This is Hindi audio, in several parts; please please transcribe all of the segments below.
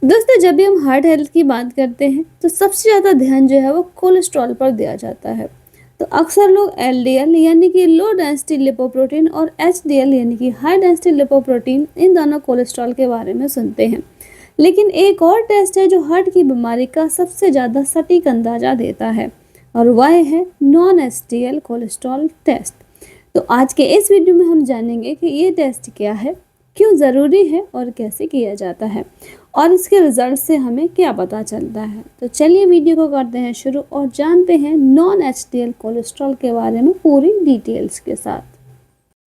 दोस्तों, जब भी हम हार्ट हेल्थ की बात करते हैं तो सबसे ज़्यादा ध्यान जो है वो कोलेस्ट्रॉल पर दिया जाता है। तो अक्सर लोग एलडीएल यानी कि लो डेंसिटी लिपोप्रोटीन और एचडीएल यानी कि हाई डेंसिटी लिपोप्रोटीन, इन दोनों कोलेस्ट्रॉल के बारे में सुनते हैं। लेकिन एक और टेस्ट है जो हार्ट की बीमारी का सबसे ज़्यादा सटीक अंदाज़ा देता है, और वह है नॉन एचडीएल कोलेस्ट्रॉल टेस्ट। तो आज के इस वीडियो में हम जानेंगे कि ये टेस्ट क्या है, क्यों ज़रूरी है और कैसे किया जाता है, और इसके रिजल्ट से हमें क्या पता चलता है। तो चलिए वीडियो को करते हैं शुरू और जानते हैं नॉन एचडीएल कोलेस्ट्रॉल के बारे में पूरी डिटेल्स के साथ।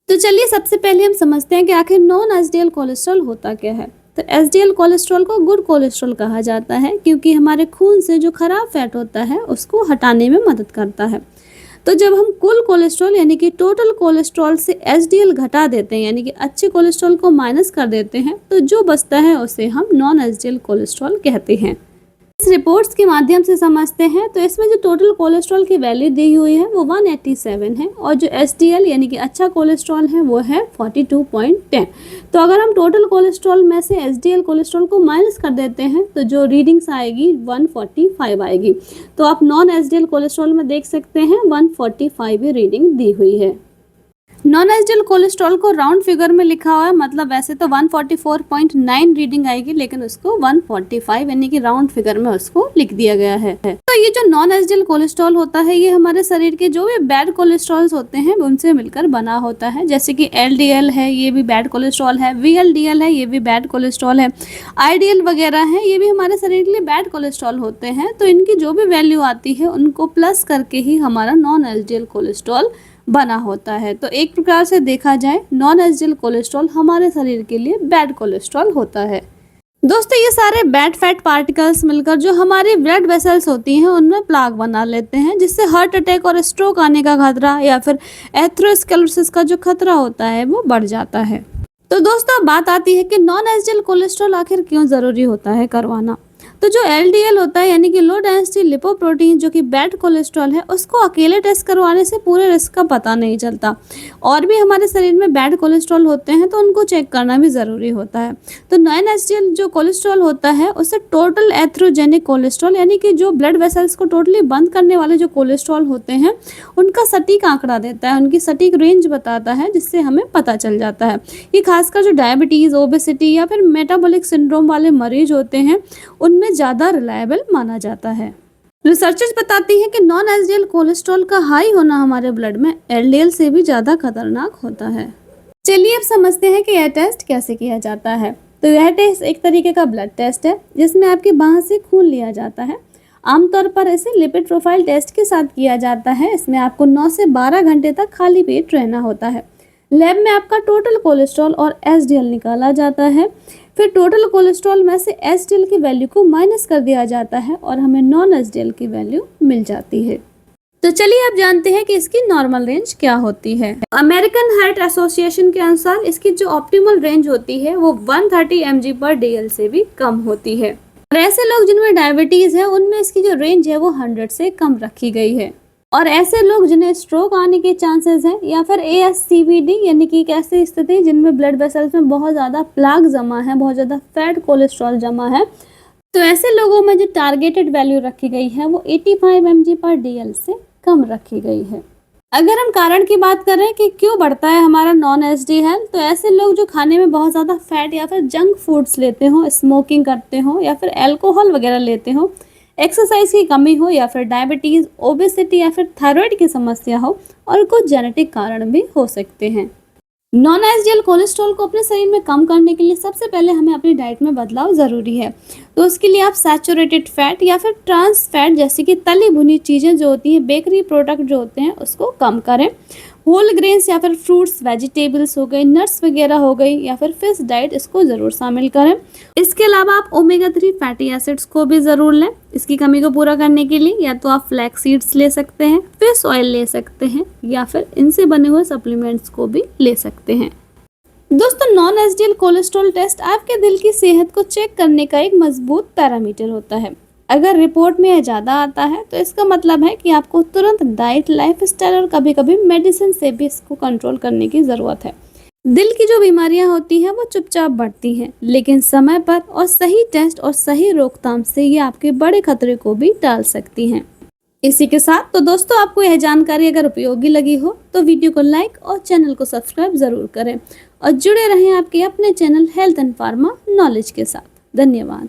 तो चलिए सबसे पहले हम समझते हैं कि आखिर नॉन एचडीएल कोलेस्ट्रॉल होता क्या है। तो एचडीएल कोलेस्ट्रॉल को गुड कोलेस्ट्रॉल कहा जाता है क्योंकि हमारे खून से जो खराब फैट होता है उसको हटाने में मदद करता है। तो जब हम कुल कोलेस्ट्रॉल यानी कि टोटल कोलेस्ट्रॉल से एचडीएल घटा देते हैं यानी कि अच्छे कोलेस्ट्रॉल को माइनस कर देते हैं, तो जो बचता है उसे हम नॉन एचडीएल कोलेस्ट्रॉल कहते हैं। इस रिपोर्ट्स के माध्यम से समझते हैं तो इसमें जो टोटल कोलेस्ट्रॉल की वैल्यू दी हुई है वो 187 है, और जो एचडीएल यानी कि अच्छा कोलेस्ट्रॉल है वो है 42.10। तो अगर हम टोटल कोलेस्ट्रॉल में से एचडीएल कोलेस्ट्रॉल को माइनस कर देते हैं तो जो रीडिंग्स आएगी 145 आएगी। तो आप नॉन एचडीएल कोलेस्ट्रॉल में देख सकते हैं 145 रीडिंग दी हुई है। नॉन एचडीएल कोलेस्ट्रॉल को राउंड फिगर में लिखा हुआ है, मतलब वैसे तो 144.9 रीडिंग आएगी, लेकिन उसको 145 यानी कि राउंड फिगर में उसको लिख दिया गया है। तो ये जो नॉन एचडीएल कोलेस्ट्रॉल होता है ये हमारे शरीर के जो भी बैड कोलेस्ट्रॉल्स होते हैं उनसे मिलकर बना होता है। जैसे कि एलडीएल है, ये भी बैड कोलेस्ट्रॉल है, वीएलडीएल है, ये भी बैड कोलेस्ट्रॉल है, आईडीएल वगैरह है, ये भी हमारे शरीर के लिए बैड कोलेस्ट्रॉल होते हैं। तो इनकी जो भी वैल्यू आती है उनको प्लस करके ही हमारा नॉन एचडीएल कोलेस्ट्रॉल बना होता है। तो एक प्रकार से देखा जाए नॉन एचडीएल कोलेस्ट्रॉल हमारे शरीर के लिए बैड कोलेस्ट्रॉल होता है। दोस्तों, ये सारे बैड फैट पार्टिकल्स मिलकर जो हमारी ब्लड वेसल्स होती हैं उनमें प्लाक बना लेते हैं, जिससे हार्ट अटैक और स्ट्रोक आने का खतरा या फिर एथेरोस्क्लेरोसिस का जो खतरा होता है वो बढ़ जाता है। तो दोस्तों, बात आती है कि नॉन एचडीएल कोलेस्ट्रॉल आखिर क्यों ज़रूरी होता है करवाना। तो जो एलडीएल होता है यानी कि लो डेंसिटी लिपोप्रोटीन जो कि बैड कोलेस्ट्रॉल है, उसको अकेले टेस्ट करवाने से पूरे रिस्क का पता नहीं चलता। और भी हमारे शरीर में बैड कोलेस्ट्रॉल होते हैं तो उनको चेक करना भी ज़रूरी होता है। तो नॉन एचडीएल जो कोलेस्ट्रॉल होता है उससे टोटल एथेरोजेनिक कोलेस्ट्रॉल यानी कि जो ब्लड वेसल्स को टोटली बंद करने वाले जो कोलेस्ट्रॉल होते हैं उनका सटीक आंकड़ा देता है, उनकी सटीक रेंज बताता है, जिससे हमें पता चल जाता है। ये खासकर जो डायबिटीज़, ओबेसिटी या फिर मेटाबॉलिक सिंड्रोम वाले मरीज होते हैं उनमें ज़्यादा रिलायबल माना जाता है। रिसर्चर्स बताती हैं कि नॉन एचडीएल कोलेस्ट्रॉल का हाई होना हमारे ब्लड में एलडीएल से भी ज़्यादा खतरनाक होता है। चलिए अब समझते हैं कि यह टेस्ट कैसे किया जाता है। तो यह टेस्ट एक तरीके का ब्लड टेस्ट है जिसमें आपकी बांह से खून लिया जाता है। आमतौर पर इसे लिपिड प्रोफाइल टेस्ट के साथ किया जाता है। इसमें आपको 9 से 12 घंटे तक खाली पेट रहना होता है। लैब में आपका टोटल कोलेस्ट्रॉल और एचडीएल निकाला जाता है, फिर टोटल कोलेस्ट्रॉल में से एचडीएल की वैल्यू को माइनस कर दिया जाता है और हमें नॉन एचडीएल की वैल्यू मिल जाती है। तो चलिए आप जानते हैं कि इसकी नॉर्मल रेंज क्या होती है। अमेरिकन हार्ट एसोसिएशन के अनुसार इसकी जो ऑप्टिमल रेंज होती है वो 130 mg/dl से भी कम होती है। और ऐसे लोग जिनमें डायबिटीज़ है उनमें इसकी जो रेंज है वो 100 से कम रखी गई है। और ऐसे लोग जिन्हें स्ट्रोक आने के चांसेस हैं या फिर ASCVD यानी कि एक ऐसी स्थिति जिनमें ब्लड वेसल्स में बहुत ज़्यादा प्लाक जमा है, बहुत ज़्यादा फैट कोलेस्ट्रॉल जमा है, तो ऐसे लोगों में जो टारगेटेड वैल्यू रखी गई है वो 85 mg/dl से कम रखी गई है। अगर हम कारण की बात करें कि क्यों बढ़ता है हमारा नॉन एचडीएल, तो ऐसे लोग जो खाने में बहुत ज़्यादा फैट या फिर जंक फूड्स लेते हो, स्मोकिंग करते हो या फिर अल्कोहल वगैरह लेते हो, एक्सरसाइज की कमी हो या फिर डायबिटीज़, ओबेसिटी या फिर थायराइड की समस्या हो, और कुछ जेनेटिक कारण भी हो सकते हैं। नॉन एचडीएल कोलेस्ट्रॉल को अपने शरीर में कम करने के लिए सबसे पहले हमें अपनी डाइट में बदलाव ज़रूरी है। तो उसके लिए आप सैचुरेटेड फैट या फिर ट्रांस फैट जैसे कि तली भुनी चीज़ें जो होती हैं, बेकरी प्रोडक्ट जो होते हैं, उसको कम करें। होल ग्रेन्स या फिर फ्रूट्स, वेजिटेबल्स हो गई, नट्स वगैरह हो गई या फिर फिश डाइट, इसको ज़रूर शामिल करें। इसके अलावा आप ओमेगा 3 फैटी एसिड्स को भी ज़रूर लें। इसकी कमी को पूरा करने के लिए या तो आप फ्लैक्स सीड्स ले सकते हैं, फिश ऑयल ले सकते हैं, या फिर इनसे बने हुए सप्लीमेंट्स को भी ले सकते हैं। दोस्तों, नॉन एचडीएल कोलेस्ट्रॉल टेस्ट आपके दिल की सेहत को चेक करने का एक मजबूत पैरामीटर होता है। अगर रिपोर्ट में यह ज़्यादा आता है तो इसका मतलब है कि आपको तुरंत डाइट, लाइफस्टाइल और कभी कभी मेडिसिन से भी इसको कंट्रोल करने की ज़रूरत है। दिल की जो बीमारियां होती हैं वो चुपचाप बढ़ती हैं, लेकिन समय पर और सही टेस्ट और सही रोकथाम से ये आपके बड़े खतरे को भी टाल सकती हैं। इसी के साथ तो दोस्तों, आपको यह जानकारी अगर उपयोगी लगी हो तो वीडियो को लाइक और चैनल को सब्सक्राइब ज़रूर करें और जुड़े रहें आपके अपने channel health and pharma knowledge के साथ। धन्यवाद।